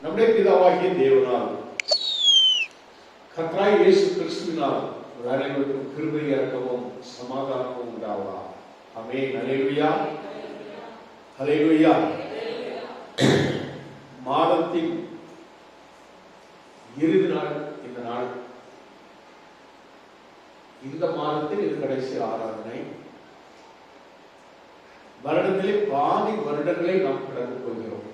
நம்முடைய பிதாவாகிய தேவனால் கர்த்தராகிய இயேசு கிறிஸ்துவினால் அனைவருக்கும் கிருபை இரக்கமும் சமாதானமும் உண்டாவதா. ஆமென். அல்லேலூயா, அல்லேலூயா. மாதத்தின் இறுதி நாள் இந்த நாள். இந்த மாதத்தில் இது கடைசி ஆராதனை. வருடத்திலே பாதி வருடங்களை நாம் கடந்து போகிறோம்.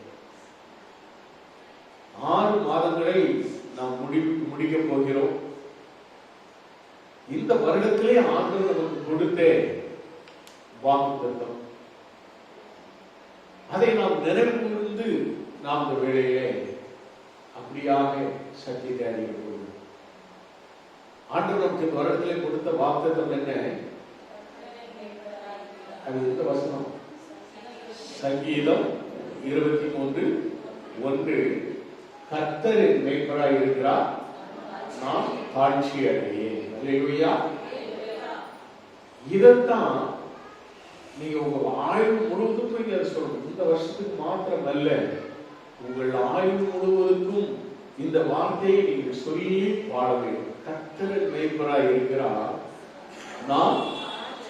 6 மாதங்களை நாம் முடிக்கப் போகிறோம். இந்த வருடத்திலே ஆண்டவர் நமக்கு கொடுத்த வாக்குத்தத்தம், அதை நாம் நினைவு கூர்ந்து நாம் இந்த வேளையிலே அப்படியாக சத்தியத்தை அறிய போகிறோம். ஆண்டவர் நமக்கு இந்த வருடத்திலே கொடுத்த வாக்குத்தத்தம் என்ன? அது இந்த வசனம் சங்கீதம் 23:1. கர்த்தர் என் மேய்ப்பராய் இருக்கிறார், நான் தாழ்ச்சி அடையேன். அல்லேலூயா. இதைத்தான் நீங்க உங்க ஆயுள் முழுவதுக்கும் நீங்க அதை சொல்லணும். இந்த வருஷத்துக்கு மாத்திரம் அல்ல, உங்கள் ஆயுள் முழுவதுக்கும் இந்த வார்த்தையை நீங்க சொல்லி வாழ வேண்டும். கர்த்தர் என் மேய்ப்பராய் இருக்கிறார், நான்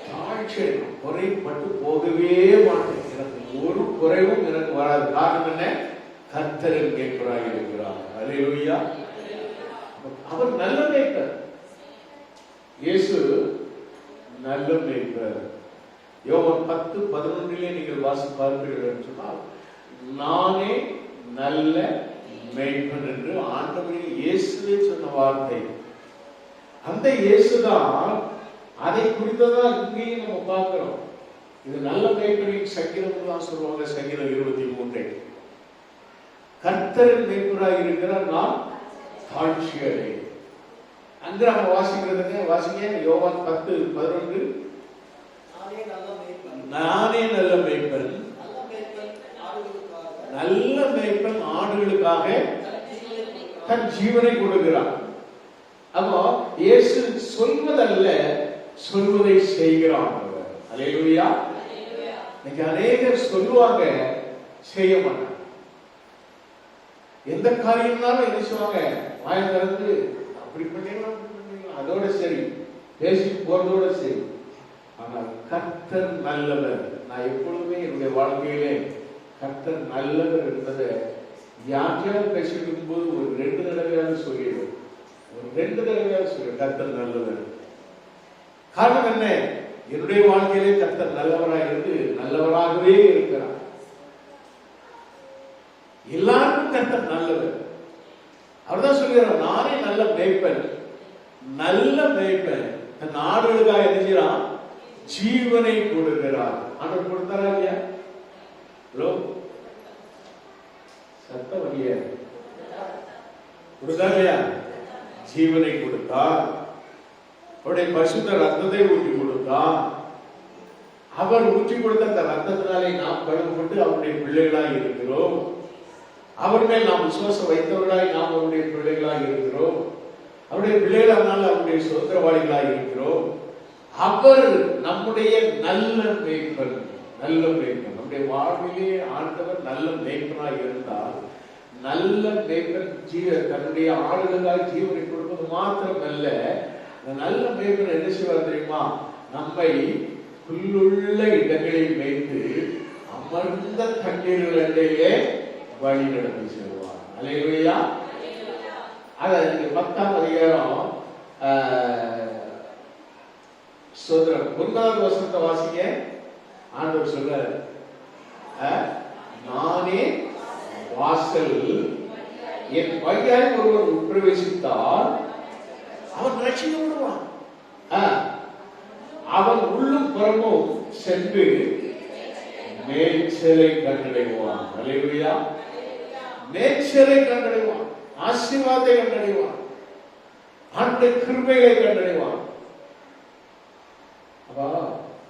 தாழ்ச்சி குறைப்பட்டு போகவே மாட்டேன். எனக்கு ஒரு குறைவும் எனக்கு வராது. காரணம் என்ன? கர்த்தர் என் மேய்ப்பராய் இருக்கிறார். அல்லேலூயா. அவர் நல்ல மேய்ப்பர். இயேசு நல்ல மேய்ப்பர். யோவான் 10:11 நீங்கள் வாசிப்பார்கள் என்று சொன்னால், நானே நல்ல மேய்ப்பன் என்று ஆண்டவரே இயேசுவே சொன்ன வார்த்தை. அந்த இயேசுதான் அதை குறித்ததான் இங்கேயும் நம்ம பார்க்கிறோம். இது நல்ல மேய்ப்பரின் சங்கீதம் தான் சொல்லுவாங்க. சங்கீதம் 23. கர்த்தரின் மேய்ப்பராய் இருக்கிறார், நான் தாழ்ச்சி அடையேன். அங்க நம்ம வாசிக்கிறதுங்க. வாசிங்க யோவான் 10:11. நானே நல்ல மேய்ப்பன், நல்ல மேய்ப்பன் ஆடுகளுக்காக தன் ஜீவனை கொடுக்கிறார். அப்போ இயேசு சொல்வதல்ல, சொல்வதை செய்கிறான். அல்லேலூயா. இன்னைக்கு அநேகர் சொல்லுவாங்க, செய்ய மாட்டாங்க. எந்த காரியம்னாலும் என்ன சொல்லுவாங்க? வாயை திறந்து அப்படி பண்ணிடலாம், அதோட சரி, பேசி போறதோட சரி. ஆனால் கர்த்தர் நல்லவர். நான் எப்பொழுதுமே என்னுடைய வாழ்க்கையிலே கர்த்தர் நல்லவர் என்பதை யாரையாவது பேசிக்கும் போது ஒரு 2 தடவையாவது சொல்லிடுவேன். ஒரு 2 தடவையாவது சொல்லுவேன், கர்த்தர் நல்லவர். காரணம் என்ன? என்னுடைய வாழ்க்கையிலே கர்த்தர் நல்லவராக இருந்து நல்லவராகவே இருக்கிறார். எல்லாருக்கும் கர்த்தர் நல்லவர். அவர்தான் சொல்கிறார், நானே நல்ல மேய்ப்பன், நல்ல மேய்ப்பன் தன் ஆடுகளுக்காக என்ன செய்யறான்? ஜீவனை கொடுக்கிறார். ஆண்டவர் கொடுத்தாரா இல்லையா? சத்தம் இல்லையா? கொடுத்தார் இல்லையா? ஜீவனை கொடுத்தார். அவருடைய பரிசுத்த ரத்தத்தை ஊற்றி கொடுத்தார். அவர் ஊற்றி கொடுத்த அந்த ரத்தத்தினாலே நாம் கழுவப்பட்டு அவருடைய பிள்ளைகளாய் இருக்கிறோம். அவர் மேல் நாம் விசுவாசம் வைத்தவர்களாய் நாம் அவருடைய பிள்ளைகளாய் இருக்கிறோம். அவருடைய பிள்ளைகளால் அவருடைய சுதந்திரவாளிகளாய் இருக்கிறோம். அவர் நம்முடைய நல்ல மேய்ப்பன். நல்ல மேய்ப்பன். நம்முடைய வாழ்விலே ஆண்டவர் நல்ல மேய்ப்பனாய் இருந்தால், நல்ல மேய்ப்பன் தன்னுடைய ஆடுகளாய் ஜீவனை கொடுப்பது மாத்திரம் அல்ல, நல்ல மேய்ப்பன் என்ன செய்வார் தெரியுமா? நம்மை புல்லுள்ள இடங்களில் வைத்து அமர்ந்த தண்ணீர்களிடையே வழி நடத்தி செல்வார். அல்லேலூயா. அத 10ஆம் அதிகாரம் சோதரம் 9வது வசனத்தை வாசிங்க. ஆண்டவர் சொல்றார், நானே வாசல், என் வழியாய் ஒருவர் உட்பிரவேசித்தால் அவன் ரட்சிக்கப்படுவான். அவன் உள்ளும் புறமும் சென்று மேய்ச்சலை கண்டடைவான். அல்லேலூயா. மேய்ச்சலை கண்டடைவான், ஆசீர்வாதத்தை கண்டடைவான், ஆண்டவருடைய கிருபையை கண்டடைவான். அப்ப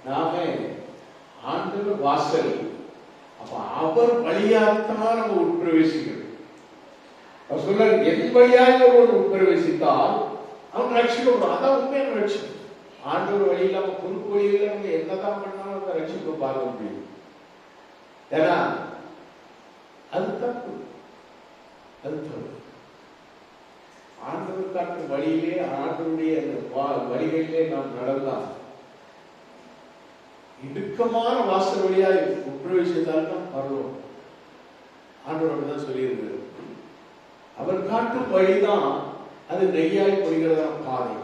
நாமே ஆண்டவர் வாசல். அப்ப அவர் வழியாகத்தான் நம்ம உட்பிரவேசிக்கிறோம். அவர் சொல்றாரு, என் வழியாக ஒருவர் உட்பிரவேசித்தால் அவன் ரட்சிக்கப்படுவான். அதான் உண்மையான ரட்சிப்பு. ஆண்டவர் வழி இல்லாம குறுக்கு வழியில நம்ம என்னதான் பண்ணாலும் அந்த ரட்சிப்பை பார்க்க முடியும். ஏன்னா அது தப்பு. அது தவறு. ஆண்டவர் காட்டும் வழியிலே, ஆண்டவருடைய வழிகளிலே நாம் நடந்தால், இடுக்கமான வாசல் வழியாக உட்பிரவேசித்தால்தான் பரவோம். ஆண்டவர் அப்படிதான் சொல்லியிருக்கிறார். அவர் காட்டும் வழிதான் அது நெய்யாய் பொழிகிறதான பாதை.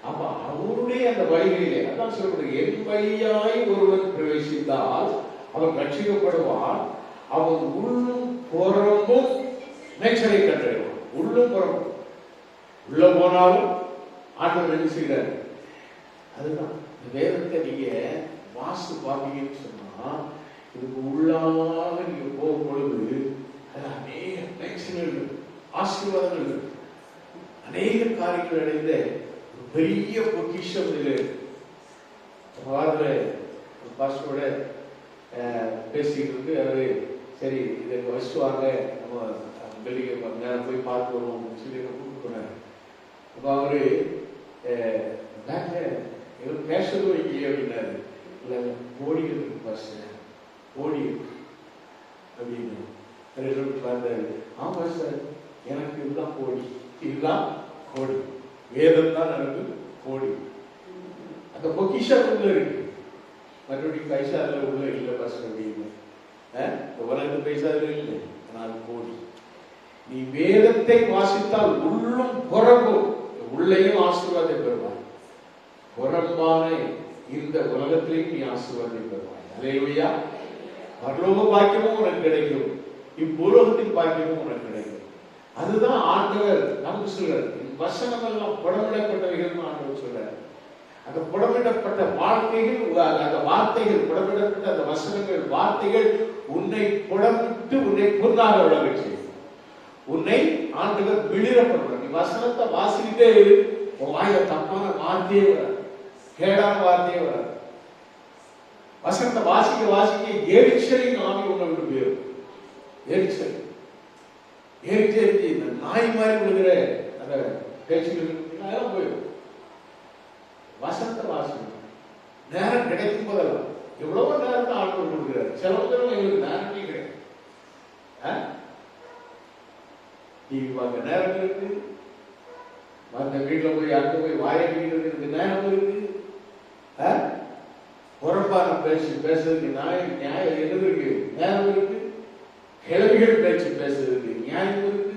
அப்ப அவருடைய அந்த வழிகளிலே அதான் சொல்லப்படுது, என் வழியாய் ஒருவன் பிரவேசித்தால் அவன் ரட்சிக்கப்படுவான், அவன் உள்ளும் புறமும் மேய்ச்சலை கண்டறிவான். உள்ளும் புறமும், உள்ள போனாலும் ஆண்டவர் என்ன செய்கிறார். அதுதான் வேதத்தை நீங்க வாசு பார்த்தீங்கன்னு சொன்னா, இதுக்கு உள்ளாக நீங்க போகும் பொழுது அது அநேக மேய்ச்சல்கள், ஆசீர்வாதங்கள், அநேக காரியங்கள் அடைந்த பெரிய பொக்கிஷம் இது. பாஸ்டரோட பேசிக்கிட்டு இருக்கு. அவரு சரி இதை வச்சுவாங்க, நம்ம வெளியே நேரம் போய் பார்த்து வருவோம் சொல்லி கூப்பிட்டு போனார். அப்ப அவரு பேங்க்ல எதுவும் பேசணும் இல்லையே அப்படின்னாரு. இல்லை கோடி இருக்கு பஸ், கோடி இருக்கு அப்படின்னு பார்த்தாரு. ஆமா சார், எனக்கு இதுதான் கோடி, இதுதான் கோடி, வேதம் தான் எனக்கு கோடி. அந்த பொக்கிஷம் உள்ள இருக்கு, மறுபடியும் பைசா அதுல உள்ள இல்லை பஸ் அப்படின்னு. உலகத்து பைசா அதுல இல்லை, ஆனால் கோடி. நீ வேதத்தை வாசித்தால் உள்ளும் புறம்பும், உள்ளேயும் ஆசீர்வாதத்தை பெறுவாய், புறம்பான இந்த உலகத்திலேயும் நீ ஆசீர்வாதத்தை பெறுவாய். அல்லேலூயா. பரலோக பாக்கியமும் உனக்கு கிடைக்கும், இப்பூலோகத்தின் பாக்கியமும் உனக்கு கிடைக்கும். அதுதான் ஆண்டவர் நமக்கு சொல்றார். வசனம் எல்லாம் புடமிடப்பட்டவைகள் ஆண்டவர் சொல்றார். அந்த புடமிடப்பட்ட வாழ்க்கைகள், அந்த வார்த்தைகள், புடமிடப்பட்ட அந்த வசனங்கள், வார்த்தைகள் உன்னை புடமிட்டு உன்னை பொருளாக விளங்க செய்யும். உன்னை ஆண்டவர் விழிரப்படுவார். நீ வசனத்தை வாசிக்கிட்டே உன் வாயில தப்பான வார்த்தையே வராது, கேடான வார்த்தையே வராது. வசனத்தை வாசிக்க வாசிக்க எரிச்சலின் ஆவி உன்னை விட்டு போயிடும். எரிச்சல் எரிச்செரிச்சு இந்த நாய் மாதிரி விழுகிற அந்த பேச்சுகள் போயிடும். வசனத்தை வாசிக்கணும். நேரம் கிடைக்கும் போதெல்லாம் எவ்வளவோ நேரம் தான் ஆட்கள் கொடுக்கிறார். சிலவங்களும் எங்களுக்கு நேரமே கிடையாது. டிவி பார்க்க நேரம் இருக்கு, மற்ற வீட்டில் போய் அங்க போய் வாயடிக்கிறதுக்கு நேரம் இருக்கு, புறம்பான பேசுறதுக்கு நியாயம் எது இருக்கு, நேரம் இருக்கு, கிழவிகள் பேச்சு பேசுறதுக்கு நியாயம் இருக்கு,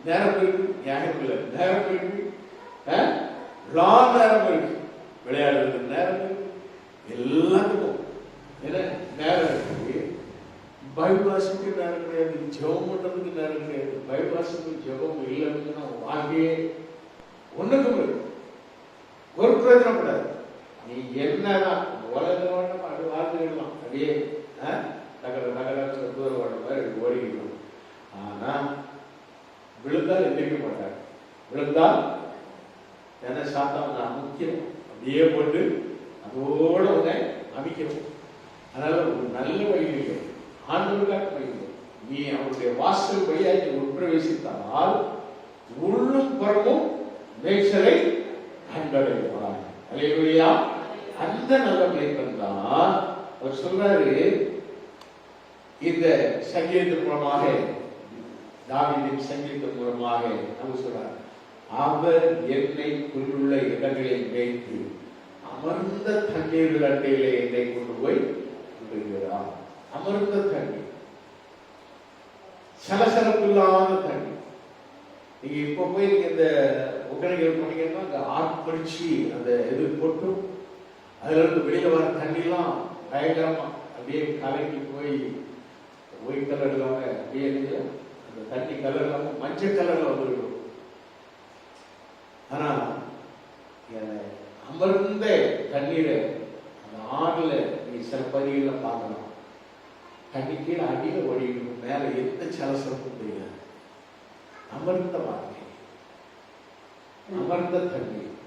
நேரம் இருக்கு, நியாயம் இல்லை, நேரம் இருக்கு, நேரம் இருக்கு, விளையாடுறதுக்கு நேரம் இருக்கு, எல்லாத்துக்கும் நேரம் இருக்கு. பைபிள் வாசிக்க நேரம் கிடையாது, ஜெபம் பண்றதுக்கு நேரம் கிடையாது. பைபிள் வாசிப்பு ஜெபம் இல்லைன்னு வாங்கியே ஒண்ணுக்கும் இருக்கு, ஒரு பிரயோஜனப்படாது. நீ என்னதான் உலகம் வேண்டாம் அது வாழ்ந்துடலாம், அப்படியே நகர நகர தூர ஓட மாதிரி ஓடிக்கணும். ஆனா விழுந்தால் எந்திரிக்க மாட்டாங்க. விழுந்தால் என்ன சாத்தம் நான் முக்கியம் அப்படியே போட்டு அதோட உன்னை அமைக்கணும். அதனால ஒரு நல்ல வழியில் ஆண்டவருக்காக வைக்கணும். நீ அவருடைய வாசல் வழியாக நீ உட்பிரவேசித்தால் உள்ளும் புறமும் மேய்ச்சலை கண்டடைவார். அல்லேலூயா. அந்த நல்ல மேய்ப்பன் தான் அவர் சொல்றாரு. இந்த சங்கீதத்தின் மூலமாக, தாவீதின் சங்கீதத்தின் மூலமாக நம்ம சொல்றாரு, அவர் என்னை புல்லுள்ள இடங்களில் மேய்த்து அமர்ந்த தண்ணீர்கள் அண்டையிலே என்னை கொண்டு போய் விடுகிறார். அமர்ந்த தண்ணீர், சலசலப்பில்லாத தண்ணீர். நீங்க இப்ப போய் நீங்க இந்த ஒக்கணைகள் போனீங்கன்னா அங்க ஆர்ப்பரிச்சு அந்த இது போட்டும் அதுல இருந்து வெளியில வர தண்ணிலாம் பயங்கரமா அப்படியே கலங்கி போய் ஒயிட் கலர் இல்லாம அப்படியே அந்த தண்ணி கலர் இல்லாம மஞ்சள் கலர்ல வந்துருக்கும். ஆனா அமர்ந்த தண்ணீரை அந்த ஆறுல நீ சில பகுதிகளை பார்க்கலாம். தண்ணி கீழே அடியில ஓடிக்கணும், மேல எந்த சலசலப்பும் தெரியாது. அமர்ந்த வார்த்தை, அமர்ந்த தண்ணீர்.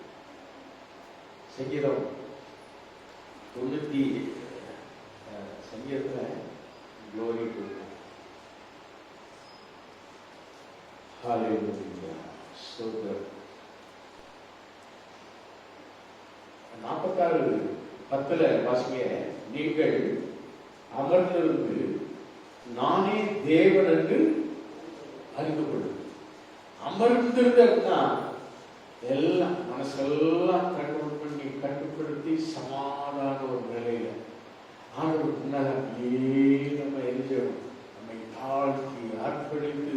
சங்கீதம் 90 சங்கீதத்துல glory to God. Hallelujah. So good. 46:10 வாசிங்க. நீங்கள் அமர்ந்திருந்து நானே தேவன் என்று அறிந்து அமர்ந்திருந்தா எல்லாம் மனசெல்லாம் கண்ட்ரோல் பண்ணி கட்டுப்படுத்தி சமாதான ஒரு நிலையில ஆண்டவர் முன்னால அப்படியே நம்ம எரிஞ்சிடும், நம்மை தாழ்த்தி அர்ப்பணித்து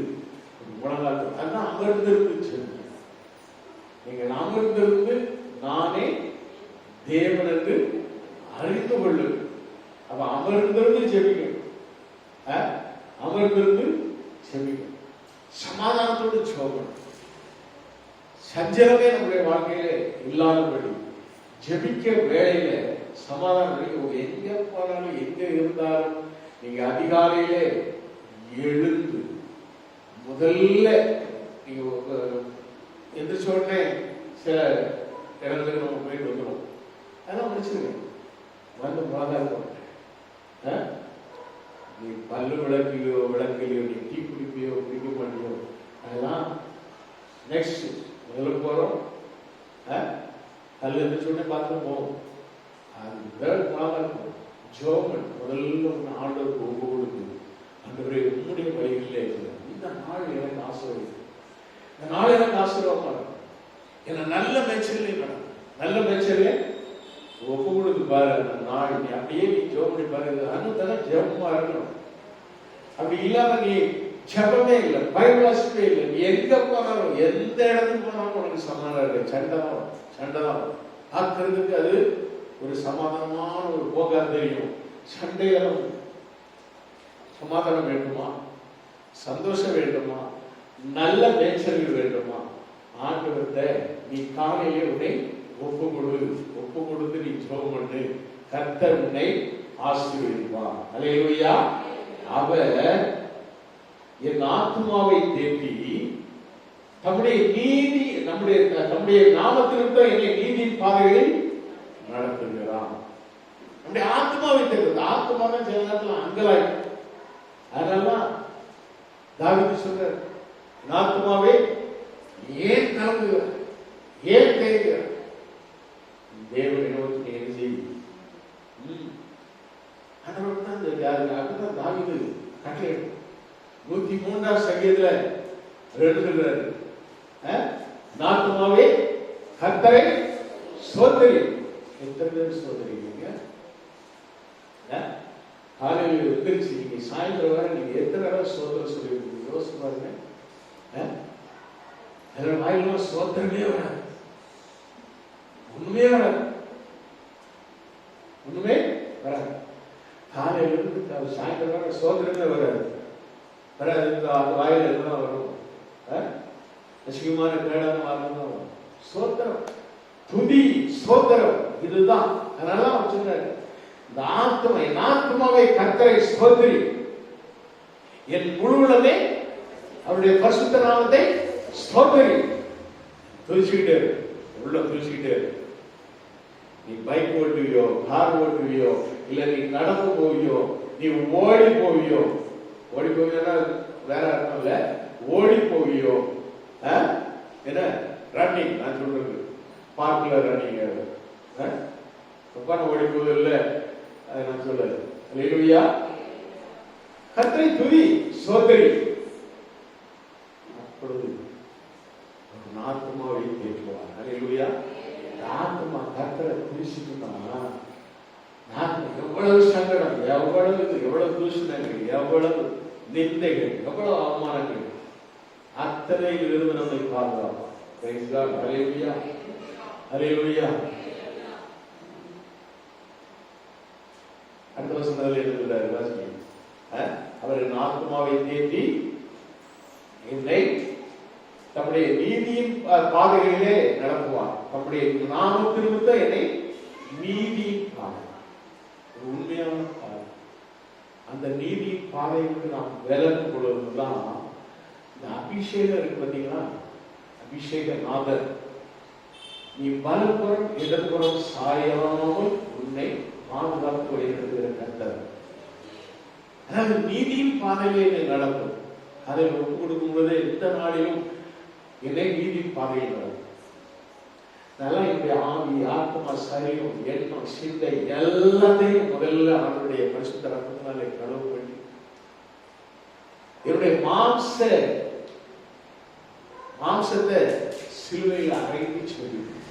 உலகாத்து. அதுதான் அமர்ந்திருந்து. நீங்கள் அமர்ந்திருந்து நானே தேவன் என்று அறிந்து கொள்ளு. அப்ப அமர்ந்திருந்து ஜெபிக்கணும், அமர்ந்திருந்து ஜெபிக்கணும், சமாதானத்தோடு ஜெபம். சஞ்சலமே நம்முடைய வாழ்க்கையில இல்லாதபடி ஜெபிக்க வேளையில சமாதானம். எங்க போனாலும் எங்க இருந்தாலும் நீங்க அதிகாலையிலே எழுந்து முதல்ல நீங்க எந்திரிச்ச உடனே சில இடங்களுக்கு நம்ம போயிட்டு வந்துடும், அதெல்லாம் முடிச்சிருக்கேன். வந்து மாதாக்கம் நீ பல்லு விளக்கிலையோ விளக்கிலையோ நீ டீ குடிப்பியோ குடிக்க மாட்டியோ அதெல்லாம் நெக்ஸ்ட். முதல்ல போறோம், பல்லு எந்திரிச்ச உடனே பார்த்து போவோம். அது மாதாக்கம் ஜோமன் முதல்ல ஆண்டவருக்கு ஒப்பு கொடுக்குது. ஆண்டவரே உன்னுடைய வழிகளிலே இந்த நாள் எனக்கு ஆசீர்வதிக்கும், இந்த நாள் எனக்கு ஆசீர்வாதம் என்ன நல்ல மேய்ச்சலே நடக்கும். நல்ல மேய்ச்சலே ஒப்பு கொடுத்து பாரு. அந்த நாள் நீ அப்படியே நீ ஜெபம் பண்ணி பாரு. அனுதன ஜெபமா இருக்கணும். அப்படி இல்லாம நீ ஜெபமே இல்லை, பைபிள் வாசிப்பே இல்லை, நீ எங்க போனாலும் எந்த இடத்துக்கு போனாலும் உனக்கு சமாதானம் இருக்கு. சண்டை தான் ஆக்குறதுக்கு அது ஒரு சமாதானமான ஒரு போக்கா தெரியும். சண்டையிலும் சமாதானம் வேண்டுமா, சந்தோஷம் வேண்டுமா, நல்ல மேய்ச்சல்கள் வேண்டுமா, ஆண்டவர்கிட்ட நீ காலையிலே உன்னை ஒப்பு கொடுத்து நீ ஜெபம் பண்ணு. கர்த்தர் உன்னை ஆசீர்வதிப்பார். அல்லேலூயா. அவர் என் ஆத்துமாவை தேற்றி தம்முடைய நீதி நம்முடைய நாமத்திற்கு என்னை நீதியின் பாதைகளில் நடத்துகிறான். நம்முடைய ஆத்மாவை தேர்ந்தது. ஆத்மா தான் சில நேரத்தில் அங்கலாய். அதனாலதான் தாவீது சொல்றார், ஆத்மாவே ஏன் கலங்குகிற, ஏன் தேய்கிற, தேவனை நோக்கி என்ன செய்யும். அதுதான் தாவீது கட்டளை 103ஆம் சங்கீதத்துல 2 சொல்றாரு, ஆத்மாவே கர்த்தரை ஸ்தோத்திரி. எத்தனை பேர் ஸ்தோத்திரிங்க? காலையில் எந்திரிச்சு நீங்க சாயந்தரம் வரை நீங்க எத்தனை நேரம் ஸ்தோத்திரம் சொல்லிருக்கீங்க? யோசிச்சு பாருங்க. அதில் வாயிலாம் ஸ்தோத்திரமே வராது, ஒண்ணுமே வராது. காலையில இருந்து சாயந்தரம் வரை ஸ்தோத்திரமே வராது. அந்த வாயில எல்லாம் வரும், அசிங்கமான கேடான வாரம் தான் வரும். ஸ்தோத்திரம், துதி, ஸ்தோத்திரம், இதுதான். அதனால அவர் சொன்னாரு, இந்த ஆத்மாவை கர்த்தரை ஸ்தோத்திரி, என் முழுவதுமே அவருடைய பரிசுத்த நாமத்தை ஸ்தோத்திரி. துதிச்சுக்கிட்டே உள்ள துதிச்சுக்கிட்டே. நீ பைக் ஓட்டுவியோ, கார் ஓட்டுவியோ, இல்ல நீ நடந்து போவியோ, நீ ஓடி போவியோ வேற அர்த்தம் இல்ல, ஓடி போவியோ, என்ன ரன்னிங், நான் சொல்றது பார்க்கல ரன்னிங், ஓடி போவது இல்ல, அதை நான் சொல்ல. அல்லேலூயா. கர்த்தரை துதி, ஸ்தோத்திரி. அப்பொழுது ஆத்மாவை கேட்குவார். அல்லேலூயா. ஆத்மா கர்த்தரை துதிச்சுட்டுனா எவ்வளவு சங்கடம், எவ்வளவு தூஷணங்கள், எவ்வளவு நிந்தைகள், எவ்வளவு அவமானங்கள், அத்தனையிலிருந்து நம்மை பாதுகாப்பார். Praise God. அல்லேலூயா. அல்லேலூயா. அடுத்த வசனத்தில் இருக்கிறார், அவர் என் ஆத்மாவை தேற்றி என்னை தம்முடைய நீதியின் பாதைகளிலே நடத்துவார். தம்முடைய நாமத்திற்கு என்னை நீதியின் பாதை, உண்மையான பாதை. அந்த நீதியின் பாதைக்கு நாம் விலகும் பொழுதுதான் இந்த அபிஷேகம் இருக்கு. பார்த்தீங்களா, அபிஷேக நாதர், நீ வலப்புறம் இடப்புறம் சாயாமல் உன்னை பாதுகாப்பு வழிநடத்துகிற கர்த்தர். அதாவது நீதியின் பாதையிலே நடக்கும். அதை ஒப்பு கொடுக்கும் பொழுது எந்த நாளிலும் என்னை நீதியின் பாதையில் நடக்கும். அதெல்லாம் என்னுடைய ஆவி, ஆத்மா, சரீரம், எண்ணம், சிந்தை எல்லாத்தையும் முதல்ல அவருடைய பரிசுத்த ரத்தத்தினாலே கழுவு பண்ணி என்னுடைய மாம்ச மாம்சத்தை சிலுவையில் அரைத்து செபிக்கும்.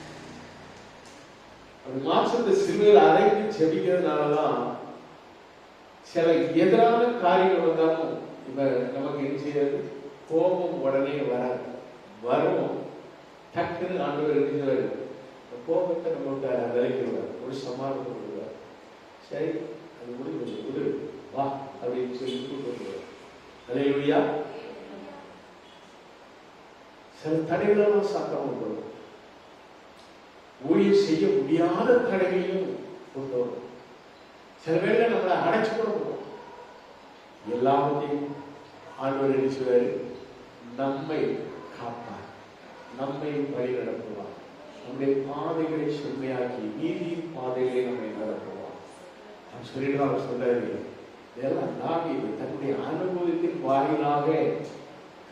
அந்த மாம்சத்தை சிலுவையில் அரைத்து செபிக்கிறதுனாலதான் சில எதிரான காரியங்கள் வந்தாலும் இப்ப நமக்கு என்ன செய்யாது, கோபம் உடனே வரும். டக்குன்னு ஆண்டவர் இருக்கிறார், கோபத்தை நம்மகிட்ட விளைக்கிறார், ஒரு சமாதானம் கொடுக்கிறார். சரி, அது முடிவு வா அப்படின்னு சொல்லி கூப்பிடுவார். அல்லேலூயா. சில தடைகளெல்லாம் சாத்தாம வரும், ஊழியம் செய்ய முடியாத தடைகளையும் கொண்டு வரும். சில வேளை நம்மளை அடைச்சு கூட போகும். எல்லாத்தையும் ஆண்டவர் என்ன சொல்றாரு, நம்மை காப்பார், நம்மை வழி நடத்துவார், நம்முடைய பாதைகளை செம்மையாக்கி நீதியின் பாதைகளை நம்மை நடத்துவார். நான் சொல்லிட்டு அவர் சொல்றாரு, இதெல்லாம் தாவீது தன்னுடைய அனுபவத்தின் வாயிலாக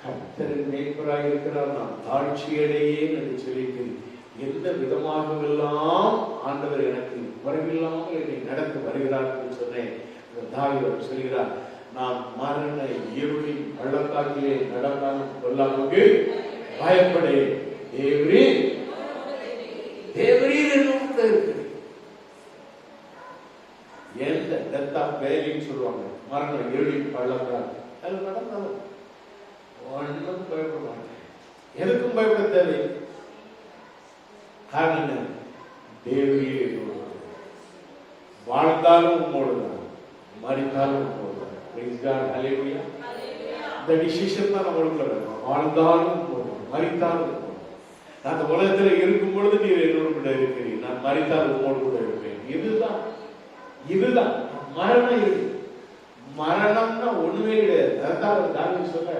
கர்த்தரின் மேய்ப்பராக இருக்கிறார், நான் தாழ்ச்சியடையேன் என்று சொல்லிட்டு எந்த விதமாகவெல்லாம் ஆண்டவர் எனக்கு குறைவில்லாமல் என்னை நடத்தி வருகிறார் என்று சொன்னேன். தாவீது சொல்கிறார், நான் மரண இருளின் பள்ளத்தாக்கிலே நடந்தாலும் கொல்லாமக்கு பயப்படேன், தேவரீர் என்னோட இருக்கு. எந்த டெத் ஆஃப் வேலின்னு சொல்லுவாங்க, மரண இருளின் பள்ளத்தாக்கு, அது நடந்தாலும் ஒன்றும் பயப்பட மாட்டேன். எதுக்கும் பயப்பட தேவை. காரணம், தேவரீர் என்னோட, வாழ்ந்தாலும் உம்மோடுதான், மறித்தாலும் உம்மோடுதான். இந்த டிசிஷன் தான் நம்மளுக்குள்ள வேணும். வாழ்ந்தாலும் போதும், மறித்தாலும் போதும். நான் அந்த உலகத்துல இருக்கும் பொழுது நீர் என்னோடு கூட இருக்கிறீர், நான் மறித்தால் உம்மோடு கூட இருப்பேன். இதுதான் மரணம் இருக்கு. மரணம்னா ஒண்ணுமே கிடையாது. அதான் ஒரு தாவீது சொல்ற,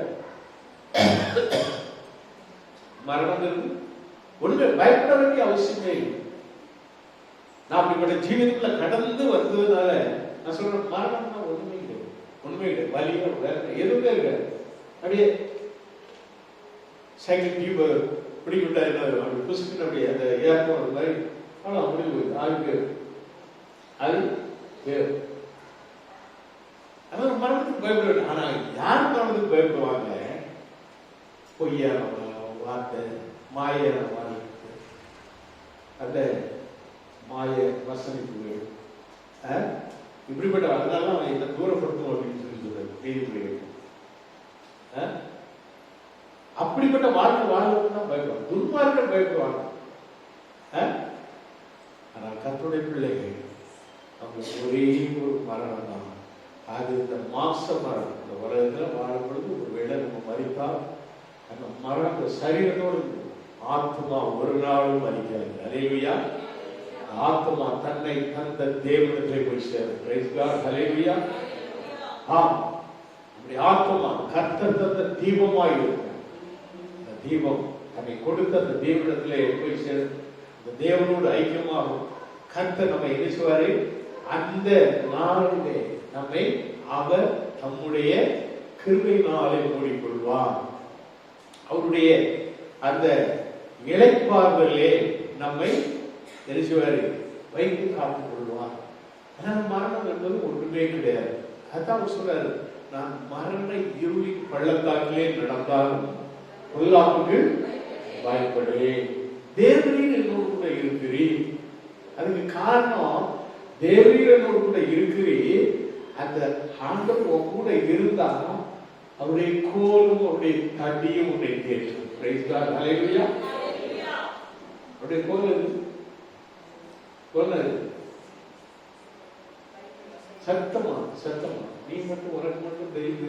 மரணம் இருக்கு, ஒண்ணுமே பயப்பட வேண்டிய அவசியமே இல்லை. நான் அப்படிப்பட்ட ஜீவிதத்துல கடந்து வந்ததுனால நான் சொல்றேன், மரணம்னா ஒண்ணுமே கிடையாது. வலியோ வேலை எதுவுமே இருக்காது. அப்படியே சைக்கிள் டியூப பிடிக்கிட்டா என்ன அப்படி புசுக்குன்னு அப்படியே அந்த ஏற்றம் அந்த மாதிரி அவ்வளோ அப்படி போகுது. ஆளுக்கு அது வேறு. அதான் மரணத்துக்கு பயப்பட வேண்டும். ஆனா யார் மரணத்துக்கு பயப்படுவாங்க? பொய்யான வார்த்தை, மாயான வார்த்தை, அந்த மாய வசனிப்புகள், இப்படிப்பட்ட அதனால அவன் என்ன தூரப்படுத்தும் அப்படின்னு சொல்லி சொல்றாரு. அப்படிப்பட்ட வாழ்க்கை வாழ்வதற்கு தான் பயப்படுவாங்க. துன்மார்க்கர் பயப்படுவாங்க. ஆனால் கர்த்தருடைய பிள்ளைகள் அவங்களுக்கு ஒரே ஒரு மரணம் தான், அது இந்த மாம்ச மரணம். இந்த உலகத்துல வாழும் பொழுது ஒரு வேளை நம்ம மறித்தால் அந்த மரண சரீரத்தோடு ஆத்மா ஒரு நாளும் மறிக்காது. அல்லேலூயா. ஆத்மா தன்னை தந்த தேவனிடத்திலே போய் சேரும். Praise God. ஹல்லேலூயா. ஆம், நம்முடைய ஆத்மா கர்த்தர் தந்த தீபமாய் இருக்கும். அந்த தீபம் தன்னை கொடுத்த அந்த தேவனிடத்திலே போய் சேரும். அந்த தேவனோடு ஐக்கியமாகும். கர்த்தர் நம்மை என்ன செய்வாரு? அந்த நாளிலே நம்மை அவர் தம்முடைய கிருபையினாலே மூடிக்கொள்வார். அவருடைய அந்த இளைப்பாறுதலே நம்மை தெரிசுவாரு வைத்து காத்துக் கொள்வார். ஆனால் மரணம் என்பது ஒன்றுமே கிடையாது. அதான் சொல்றாரு, நான் மரண இருளின் பள்ளத்தாக்கிலே நடந்தாலும் பொல்லாப்புக்கு பயப்படுவேன், தேவரீர் என்னோடு கூட இருக்கிறீர். அதுக்கு காரணம், தேவரீர் என்னோடு கூட இருக்கிறீர். அந்த ஆண்டவர் உன் கூட இருந்தா அவருடைய கோலும் அவருடைய தடியும் உன்னை தேற்றும். Praise God. ஹல்லேலூயா. அவருடைய கோல் சத்தமா நீ மட்டும் உனக்கு மட்டும் தெரியுது.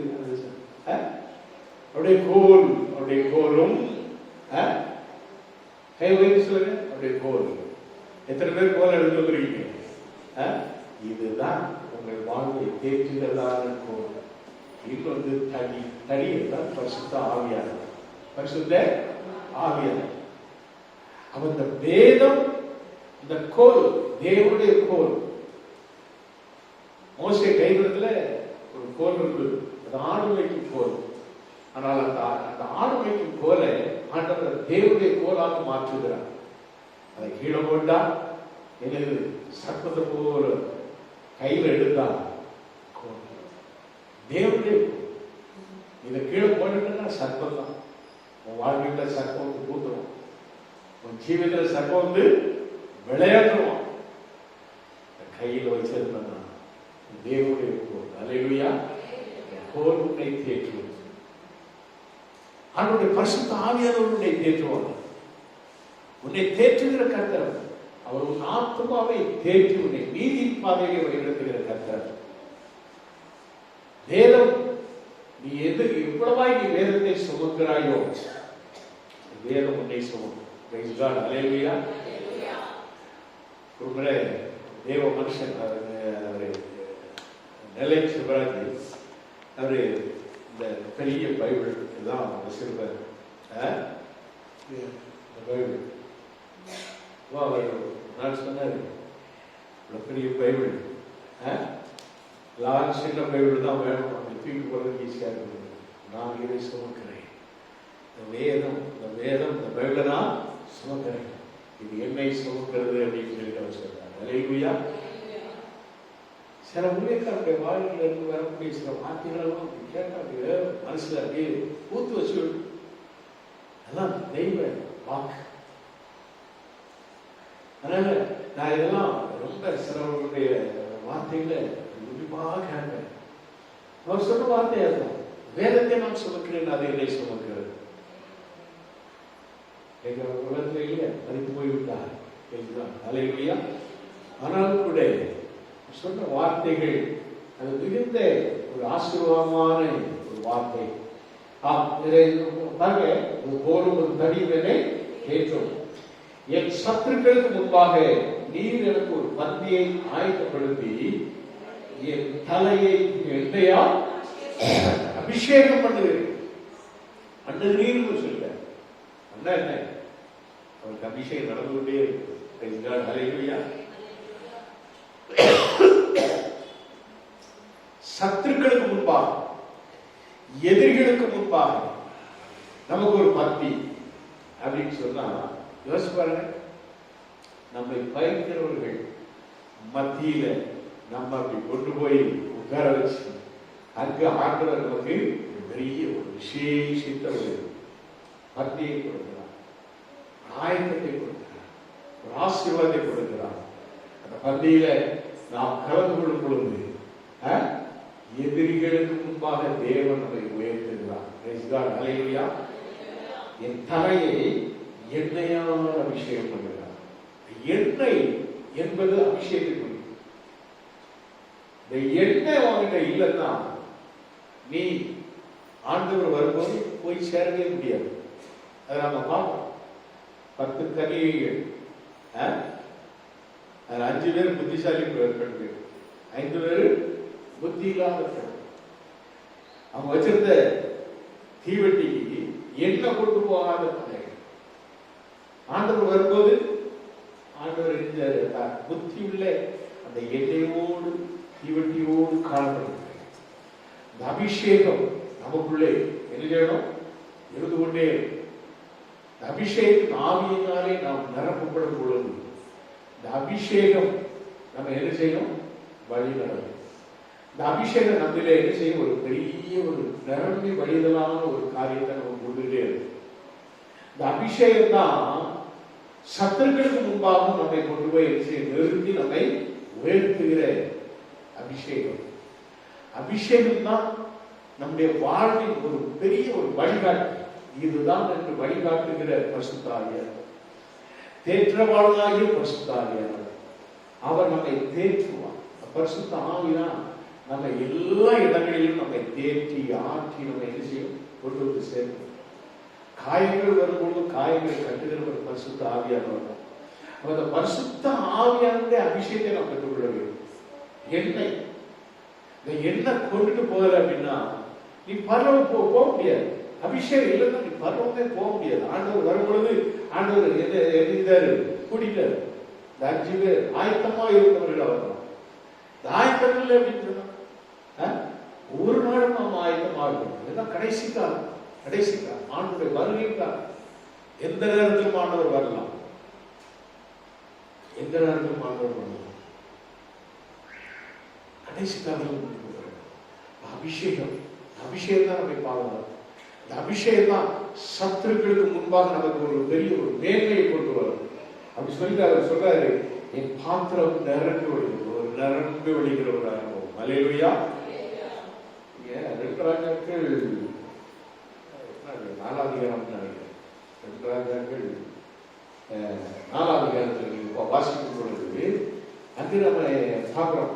அவருடைய கோல், அவருடைய கோலும் கை வைத்து சொல்லுங்க, அவருடைய கோல். எத்தனை பேர் கோல் எடுத்துக்கிறீங்க? இதுதான் உங்கள் வாழ்வை தேற்றுதலான கோல். இது வந்து தடி என்றால் பரிசுத்த ஆவியானவர். பரிசுத்த ஆவியானவர் அவன் இந்த வேதம், இந்த கோல், தேவனுடைய கோல். மோசே கைவிடத்துல ஒரு கோல் இருக்கு, அது ஆடு வைக்கும் கோல். ஆனால் அந்த ஆடு வைக்கும் கோலை ஆண்டவர் தேவனுடைய கோலாக மாற்றுகிறார். அதை கீழே போட்டா என்னது? சர்ப்பத்தை போல கையில் எடுத்தா கோல், தேவனுடைய கோல். இதை கீழே போட்டுட்டா சர்ப்பம் தான். உன் வாழ்க்கையில சர்ப்பம் வந்து பூத்துரும், உன் ஜீவிதத்துல சர்ப்பம் வந்து விளையாடுவான். கையில் வச்சிருந்தா தேவனுடைய அல்லேலூயா உன்னை தேற்றுவது. அவனுடைய பரிசுத்த ஆவியானவர் உன்னை தேற்றுவார். உன்னை தேற்றுகிற கர்த்தர் அவர் உன் ஆத்மாவை தேற்றி உன்னை நீதியின் பாதையை வழிநடத்துகிற கர்த்தர். வேதம் நீ எவ்வளவாய் நீ வேதத்தை சுமக்கிறாயோ வேதம் உன்னை சுமக்கும். அல்லேலூயா. ஒரு முறை தேவ மனுஷன் அவரு நெல்லை சிவராஜ் அவரு இந்த பெரிய பைபிள் தான் வச்சிருப்பார். பைபிள் அவர் நான் சொன்னாரு பெரிய பைபிள் எல்லாரும் சின்ன பைபிள் தான் வேணும், அப்படி தூக்கி போறதுக்கு ஈஸியா இருக்குது. நான் இதை சுமக்கிறேன், இந்த வேதம் இந்த பைபிளை நான் சுமக்கிறேன், இது என்னை சுமக்கிறது அப்படின்னு சொல்லிட்டு அவர் சொல்றாரு. அல்லேலூயா. சில ஊழியக்காரருடைய வாழ்க்கையில இருந்து வரக்கூடிய சில வார்த்தைகளெல்லாம் கேட்காது மனசுல அப்படியே பூத்து வச்சு, அதான் தெய்வ வாக்கு. அதனால நான் இதெல்லாம் ரொம்ப சிலவர்களுடைய வார்த்தைகளை உன்னிப்பாக கேட்பேன். அவர் சொன்ன வார்த்தை அதுதான், வேதத்தை நான் சுமக்கிறேன், அதை என்னை சுமக்கிறது. எங்க உலகத்திலேயே மதித்து போய்விட்டார். அல்லேலூயா. ஆனாலும் கூட சொன்ன வார்த்தைகள் அது மிகுந்த ஒரு ஆசீர்வாதமான ஒரு வார்த்தை. பாருங்க, போரும் ஒரு தடிவனை ஏற்றும். என் சத்துருக்களுக்கு முன்பாக நீர் எனக்கு ஒரு பந்தியை ஆயத்தப்படுத்தி என் தலையை எண்ணெயால் அபிஷேகம் பண்ணுகிறேன். பண்ணுகிறீர்கள் சொல்ல அண்ணா என்ன, அவருக்கு அபிஷேகம் நடந்து கொண்டே இருக்கு. சத்துருக்களுக்கு முன்பாக, எதிரிகளுக்கு முன்பாக நமக்கு ஒரு பந்தி அப்படின்னு சொன்னா யோசிச்சு பாருங்க. நம்மை பயக்கிறவர்கள் மத்தியில நம்ம அப்படி கொண்டு போய் உட்கார வச்சு அங்கு ஆண்டவர் நமக்கு பெரிய ஒரு விசேஷித்த ஒரு பந்தியை கொடுக்கிறார், ஆயத்தத்தை கொடுக்கிறார், ஒரு ஆசீர்வாதத்தை கொடுக்கிறார். அந்த பந்தியில நாம் கலந்து கொள்ளும் பொழுது எதிரிகளுக்கு முன்பாக தேவன் நம்மை உயர்த்துகிறார். அல்லேலூயா. என் தலையை எண்ணெயால் அபிஷேகம் பண்ணுகிறார். எண்ணெய் என்பது அபிஷேகம். இந்த எண்ணெய் வாங்கிட்ட இல்லைன்னா நீ ஆண்டவர் வரும்போது போய் சேரவே முடியாது. அதை நம்ம பார்ப்போம். 10 கன்னிகைகள், 5 பேர் புத்திசாலி பெண்கள், 5 பேர் புத்தி இல்லாத பெண். அவங்க வச்சிருந்த தீவெட்டிக்கு எண்ணெய் கொண்டு போகாத பிள்ளைகள். ஆண்டவர் வரும்போது ஆண்டவர் புத்தி உள்ள அந்த எண்ணெயோடு தீவெட்டியோடு காணப்படுகிறது. இந்த அபிஷேகம் நமக்குள்ளே என்ன செய்யணும்? இருந்து கொண்டே. இந்த அபிஷேகத்தின் ஆவியினாலே நாம் நிரப்பப்படும் பொழுது இந்த அபிஷேகம் நம்ம என்ன செய்யணும்? வழி நடக்கும். இந்த அபிஷேகம் நம்மள என்ன செய்யும்? ஒரு பெரிய ஒரு நிரம்பி வழிதலான ஒரு காரியத்தை நம்ம கொண்டுட்டே இருக்கு. இந்த அபிஷேகம் தான் சத்துருக்களுக்கு முன்பாகவும் நம்மை கொண்டு போய் நிறுத்தி நம்மை உயர்த்துகிற அபிஷேகம். அபிஷேகம் தான் நம்முடைய வாழ்வின் ஒரு பெரிய ஒரு வழிகாட்டு. இதுதான் என்று வழிகாட்டுகிற பரிசுத்த ஆவியானவர், தேற்றவாளனாகிய பரிசுத்த ஆவியானவர். அவர் நம்மை தேற்றுவார். பரிசுத்த ஆவிதான் நம்ம எல்லா இடங்களிலும் நம்மை தேற்றி ஆற்றி நம்ம என்ன செய்யும்? கொண்டு வந்து சேர்க்கும். காயங்கள் வரும்போது காயங்களை கட்டுகிற பரிசுத்த ஆவியானவர். அந்த பரிசுத்த ஆவியானுடைய அபிஷேகத்தை நாம் கற்றுக்கொள்ள வேண்டும். எண்ணெய், இந்த எண்ணெய் கொண்டுட்டு போகல அப்படின்னா நீ பரவ போக முடியாது. அபிஷேகம் இல்லைன்னா நீ பரவமே போக முடியாது. ஆண்டவர் வரும்பொழுது ஆண்டவர் எழுதிட்டாரு, கூட்டிட்டாரு. இந்த 5 பேர் ஆயத்தமா இருந்தவர்கள் வரலாம். இந்த ஆயத்தம் இல்லை அப்படின்னு சொன்னா ஒவ்வொரு நாளும் நாம் ஆயத்தமாக இருக்கணும். இதுதான் கடைசி காலம். கடைசி காலம் ஆண்டுடைய வருகை காலம். எந்த நேரத்திலும் ஆண்டவர் வரலாம், எந்த நேரத்திலும் ஆண்டவர் வரலாம். கடைசி காலம் அபிஷேகம், அபிஷேகம் தான் நம்மை பாதுகாக்கும். அபிஷேகம் தான் சத்துருக்களுக்கு முன்பாக நமக்கு ஒரு பெரிய ஒரு மேன்மையை கொண்டு வரும். அப்படி சொல்லி அவர் சொல்றாரு, என் பாத்திரம் நிரம்பி ஒழிகிறது, ஒரு நிரம்பி ஒழிகிற ஒரு அனுபவம். அல்லேலூயா. 2 ராஜாக்கள் 4ஆம் அதிகாரம் நினைக்கிறேன். 2 ராஜாக்கள் 4ஆம் அதிகாரத்தில் வாசிக்கும் பொழுது அங்கு நம்ம பார்க்கிறோம்,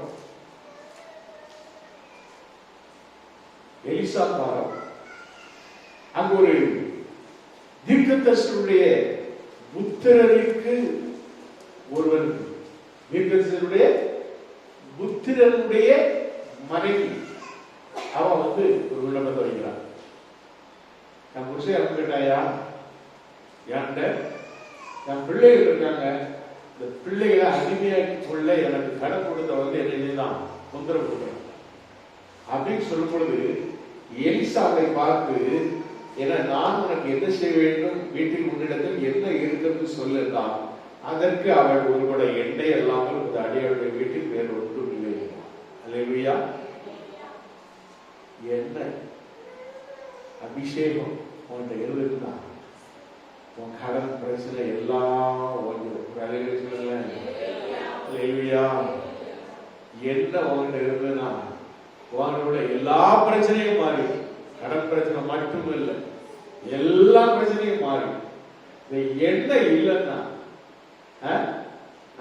எலிசா பாரம் அங்கு ஒரு தீர்க்கதரிசியுடைய புத்திரருக்கு ஒருவன், தீர்க்கதரிசியுடைய புத்திரனுடைய மனைவி, அவன் ஒரு விண்ணப்பத்தை வைக்கிறான். நான் புருஷன் இறந்து கேட்டாயா, என்கிட்ட என் பிள்ளைகள் இருக்காங்க, இந்த பிள்ளைகளை அடிமையாக்கி கொள்ள எனக்கு கடன் கொடுத்த என்னதான் தொந்தரவு கொடுக்குறேன் அப்படின்னு சொல்லும் பொழுது எலிசாவை பார்த்து, ஏன்னா நான் உனக்கு என்ன செய்ய வேண்டும், வீட்டில் உன்னிடத்தில் என்ன இருக்கிறது சொல்லுதான். அதற்கு அவள் ஒருவட எண்ணெய் அல்லாமல் ஒரு அடியாளுடைய வீட்டில் வேறு ஒன்றும் இல்லை. அல்லேலூயா. என்ன அபிஷேகம் உன்கிட்ட இருந்ததுன்னா உன் கடன் பிரச்சனை எல்லாம் வேலைகளை சொல்லல. அல்லேலூயா. என்ன உன்கிட்ட இருந்ததுன்னா உங்களோட எல்லா பிரச்சனையும் மாறி, கடன் பிரச்சனை மட்டும் இல்லை, எல்லா பிரச்சனையும் மாறி. இந்த எண்ணெய் இல்லைன்னா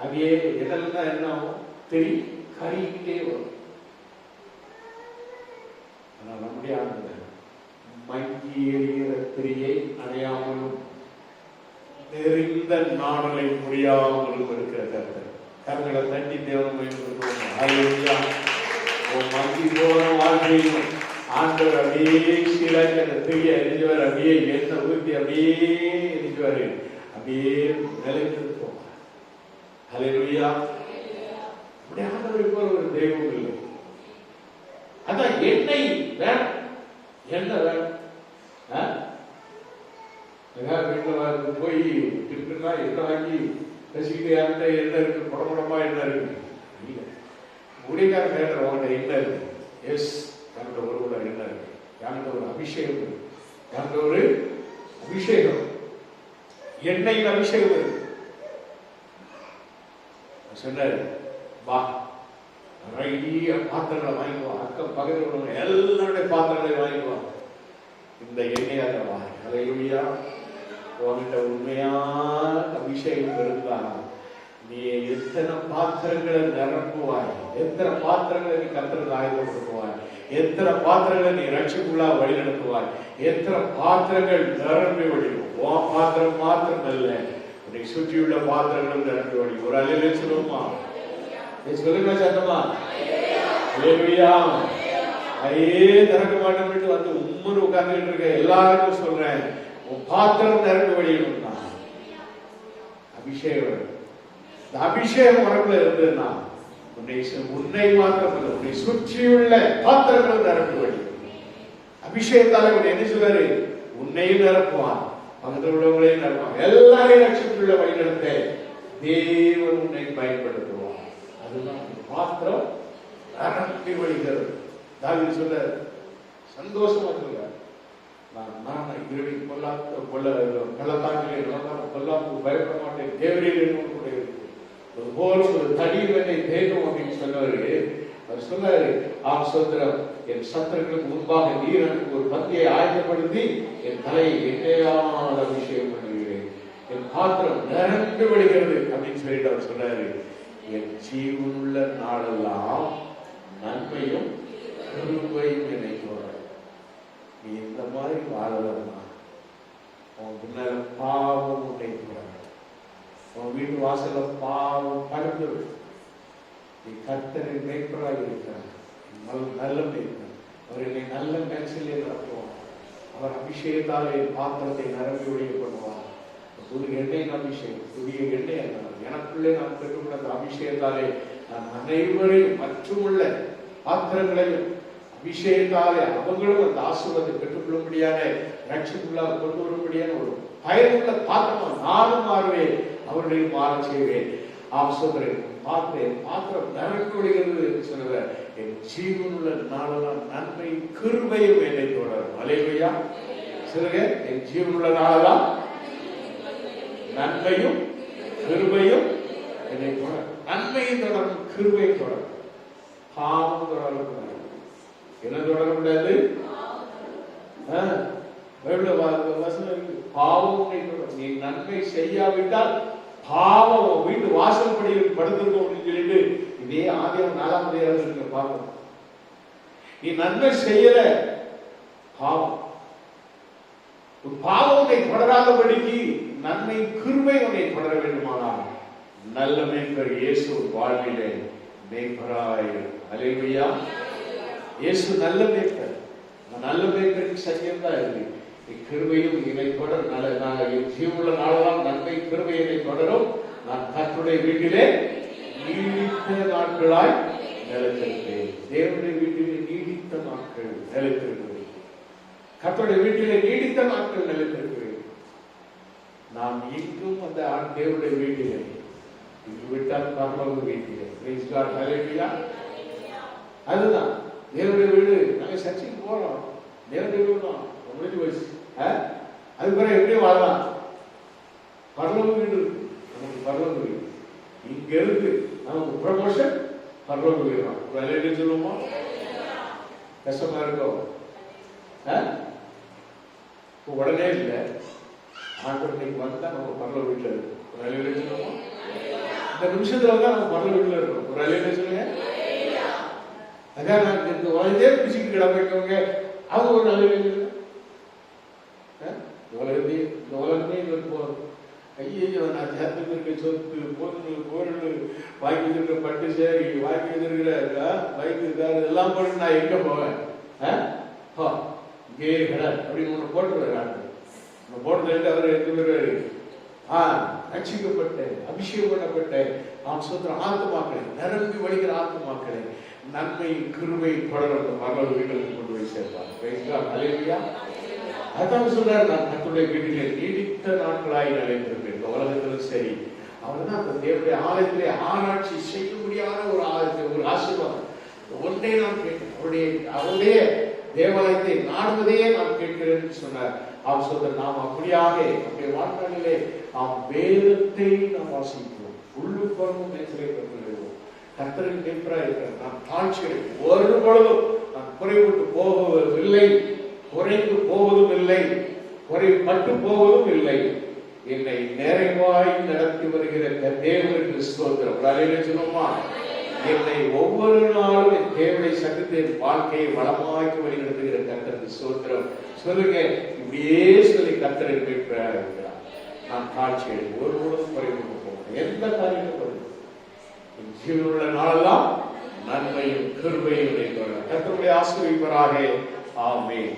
அதே எண்ணெய்னா என்ன ஆகும், கறிக்கிட்டே வரும். ஆனா நம்முடைய ஆனந்த மங்கி எறிகிற திரியை அணையாமலும் நெறிந்த நாடலை முடியாமலும் இருக்கிற கருத்தை கருங்களை தண்ணி தேவனம் மங்கி போன வாழ்க்கையும் ஆண்டவர் அப்படியே சீராக்கி அந்த திரியை எரிஞ்சவர் அப்படியே எண்ணெய் ஊற்றி அப்படியே எரிஞ்சுவாரு, அப்படியே நிலைத்திருப்போம். அல்லேலூயா. அப்படி ஆண்டவரை போல ஒரு தெய்வம் இல்லை. அதான் எண்ணெய் வேணும், எண்ணெய் வேணும். வீட்டுல போய் இருக்குன்னா என்ன வாங்கி ரசிக்கிட்டு யார்கிட்ட என்ன இருக்கு, குடமுடமா என்ன இருக்கு இல்லை. ஊழியக்காரன் கேட்கிற உங்கள்கிட்ட என்ன இருக்கு? எஸ், யார்கிட்ட ஒரு கூட என்ன இருக்கு, யார்கிட்ட ஒரு அபிஷேகம் இருக்கு, யார்கிட்ட ஒரு அபிஷேகம், எண்ணெயில் அபிஷேகம் இருக்கு. சொன்னாரு, வா நிறைய பாத்திரங்களை வாங்கிக்குவான், அக்கம் பக்கத்தில் எல்லாருடைய பாத்திரங்களையும் வாங்கிக்குவான், இந்த எண்ணெயாக வா. அல்லேலூயா. உன்கிட்ட உண்மையான அபிஷேகம் இருந்தா நீ எத்தனை பாத்திரங்களை நிரப்புவாய், எத்தனை பாத்திரங்களை நீ கர்த்தருக்கு ஆயத்தப்படுத்துவாய், எத்தனை பாத்திரங்களை நீ ரட்சிக்குள்ளா வழி நடத்துவாய், எத்தனை பாத்திரங்கள் நிரம்பி வழியும். உன் பாத்திரம் மாத்திரம் அல்ல, உன்னை சுற்றியுள்ள பாத்திரங்களும் நிரம்பி வழியும். ஒரு அல்லேலூயா சொல்லுமா, சொல்லுங்க சத்தமா. அல்லேலூயா. ஐயே திறக்க மாட்டேன் உம்முன்னு உட்கார்ந்துட்டு இருக்க எல்லாருக்கும் சொல்றேன், உன் பாத்திரம் நிரம்பி வழியும். அபிஷேகம், இந்த அபிஷேகம் உடம்புல இருந்ததுன்னா உன்னை மாத்திரம் இல்லை, உன்னை சுற்றியுள்ள பாத்திரங்களும் நிரம்பி வழியும். அபிஷேகத்தால உன்னை என்ன சொல்றாரு, உன்னையும் நிரப்புவான், பக்கத்தில் உள்ளவங்களையும் நிரப்புவான், எல்லாரையும் ரட்சித்துள்ள வழி நடத்த தேவன் உன்னை பயன்படுத்துவான். அதுதான் பாத்திரம் நிரம்பி வழிகிறது. தாவீது சொல்ல சந்தோஷமா சொல்ல, நான் இரவி பள்ளத்தாக்கிலே பொல்லாப்புக்கு பயப்பட மாட்டேன், தேவரீர் என்னோடு கூட இருக்கு, ஒரு போலும் ஒரு தடிவனை தேகம் அப்படின்னு சொன்னவரு. அவர் சொன்னாரு, ஆம் சோத்திரம், என் சத்துருக்களுக்கு முன்பாக நீர் எனக்கு ஒரு பந்தியை ஆயத்தப்படுத்தி என் தலையை எண்ணெயால் அபிஷேகம் பண்ணுகிறேன், என் பாத்திரம் நிரம்பி வழிகிறது அப்படின்னு சொல்லிட்டு அவர் சொன்னாரு. என் ஜீவனுள்ள நாளெல்லாம் நன்மையும் கிருபையும் நினைக்கிறார். நீ இந்த மாதிரி வாழலன்னா உன் முன்னால பாவம் உன்னைக்கிறார், உன் வீட்டு வாசல பாவம் படுத்து. நீ கர்த்தரின் மேய்ப்பராக இருக்கிறார், நல்ல மேய்ப்பர். அவர் என்னை நல்ல மேல்சிலே நடத்துவார், அவர் அபிஷேகத்தாலே பாத்திரத்தை நிரம்பி ஒழிய பண்ணுவார். புதிய எண்ணெய் அபிஷேகம், புதிய எண்ணெய் எனக்குள்ளே நான் பெற்றுக்கொண்ட அந்த அபிஷேகத்தாலே நான் அனைவரையும் மற்றுமுள்ள பாத்திரங்களையும் அபிஷேகத்தாலே அவங்களும் அந்த ஆசீர்வாதத்தை பெற்றுக்கொள்ளும்படியான ரட்சிப்புள்ளாக கொண்டு வரும்படியான ஒரு பயனுள்ள பாத்திரமா நானும் மாறுவேன், அவர்களையும் மாற செய்வேன். சொல்றேன், பாத்திரம் நிரம்பி விடுகிறது என்று சொல்லுவேன். என் ஜீவனுள்ள நாளெல்லாம் நன்மை கிருபையும் என்னை தொடரும். அல்லேலூயா. சொல்லுங்க, என் ஜீவனுள்ள நாளெல்லாம் நன்மையும் கிருபையும் என்னை தொடரும். நன்மையும் தொடரும், கிருபையும் தொடரும். பாவம் தொடரக்கூடாது. என்ன தொடரக்கூடாது? பாவம் உன்னை தொடரும். நீ நன்மை செய்யாவிட்டால் பாவம் வீட்டு வாசல் படியில் படுத்திருக்கோம் அப்படின்னு சொல்லிட்டு இதே ஆதியாகமம் 4ஆம் அதிகாரத்துல பார்க்கணும். நீ நன்மை செய்யல, பாவம் பாவம் உன்னை தொடராதபடிக்கு நன்மை கிருபை உன்னை தொடர வேண்டுமானால் நல்ல மேய்ப்பர் இயேசு வாழ்விலே மேய்ப்பராய். அல்லேலூயா. இயேசு நல்ல மேய்ப்பர். நல்ல மேய்ப்பரின் சத்தியம் தான் இருக்கு. கிருபையும் இதை தொடர். ஜீவனுள்ள நாளெல்லாம் நன்மை கிருபை இதை தொடரும். நான் கர்த்தருடைய வீட்டிலே நீடித்த நாட்களாய் நிலைத்திருப்பேன். தேவனுடைய வீட்டிலே நீடித்த நாட்கள் நிலைத்திருக்கிறேன். கர்த்தருடைய வீட்டிலே நீடித்த நாட்கள் நிலைத்திருக்கிறேன். நாம் இன்றும் அந்த தேவனுடைய வீட்டிலே, இங்கு விட்டால் பரலோக வீட்டிலே. Praise God. ஹல்லேலூயா. அதுதான் தேவனுடைய வீடு. நாங்க சர்ச்சுக்கு போறோம், தேவனுடைய வீடு தான் முடிஞ்சு போச்சு. அது பிறகு எப்படி வாழலாம்? பரலோக வீடு இருக்கு, நமக்கு பரலோக வீடு இங்க இருக்கு. நமக்கு ப்ரமோஷன் பரலோக வீடு தான். வேலையில சொல்லுவோமா? கஷ்டமா இருக்கும். உடனே இல்லை, ஆண்டவருக்கு வந்தா நம்ம பரலோக வீட்டுல இருக்கும். வேலையில சொல்லுவோமா? இந்த நிமிஷத்துல தான் நம்ம பரலோக வீட்டுல இருக்கோம். ஒரு வேலையில சொல்லுங்க. அதான் நான் இந்த உலகத்தே பிடிச்சிட்டு கிடப்பவங்க அவங்க ஒரு நல்ல வேலை உலகமே போறோம். ஐயோ, நான் சேர்த்து இருக்க சொத்து பொருள் வாங்கி வச்சிருக்க பட்டு சேரி வாங்கி வச்சிருக்கிற பைக்கு எல்லாம் போட்டு நான் எங்க போவேன்? இங்கே கடை அப்படின்னு ஒண்ணு போட்டுருவாரு. போட்டு அவர் எந்த பேரு ரட்சிக்கப்பட்டேன், அபிஷேகம் பண்ணப்பட்டேன். நாம் சொல்ற ஆத்துமாக்களை, நிரம்பி வழிகிற ஆத்துமாக்களை நன்மை கிருபை தொடர்ந்து மகள் வீட்டுக்கு கொண்டு போய் சேர்ப்பார். அல்லேலூயா. அதான் சொல்றாரு, நான் கர்த்தருடைய வீட்டிலே நீடித்த நாட்களாய் நிலைத்திருப்பேன். இந்த உலகத்திலும் சரி, அவர்தான் அந்த தேவனுடைய ஆலயத்திலே ஆராய்ச்சி செய்ய முடியாத ஒரு ஆசீர்வாதம். ஒன்றே நான் கேட்கிறேன், அவருடைய தேவாலயத்தை நாடுவதையே நான் கேட்கிறேன் சொன்னார். அவர் சொல்ற, நாம் அப்படியாக நம்முடைய வாழ்நாளிலே நாம் வேதத்தை நாம் வாசிக்கிறோம், உள்ளுக்குறவும் நேசரை பெற்றுள்ளோம். கர்த்தரின் மேய்ப்பராய் இருக்கிறார். நான் தாழ்ச்சியை ஒரு பொழுதும் நான் குறைபட்டு போவதில்லை, குறைந்து போவதும் இல்லை, குறைபட்டு போவதும் இல்லை. என்னை நிறைவாய் நடத்தி வருகிற தேவனுக்கு ஸ்தோத்திரம். சொல்லுமா? என்னை ஒவ்வொரு நாளும் என் தேவனை சந்தித்து என் வாழ்க்கையை வளமாக்கி வழி நடத்துகிற கர்த்தருக்கு ஸ்தோத்திரம். சொல்லுங்க, இப்படியே சொல்லி கர்த்தரின் மேய்ப்பராய் இருக்கிறார். நான் தாழ்ச்சியை ஒரு பொழுதும் குறைபட்டு போவேன். எந்த காரியமும் ஜீவனுள்ள நாளெல்லாம் நன்மையும் கிருபையும் கர்த்தருடைய ஆசீர்வதிப்பாராக. ஆமென்.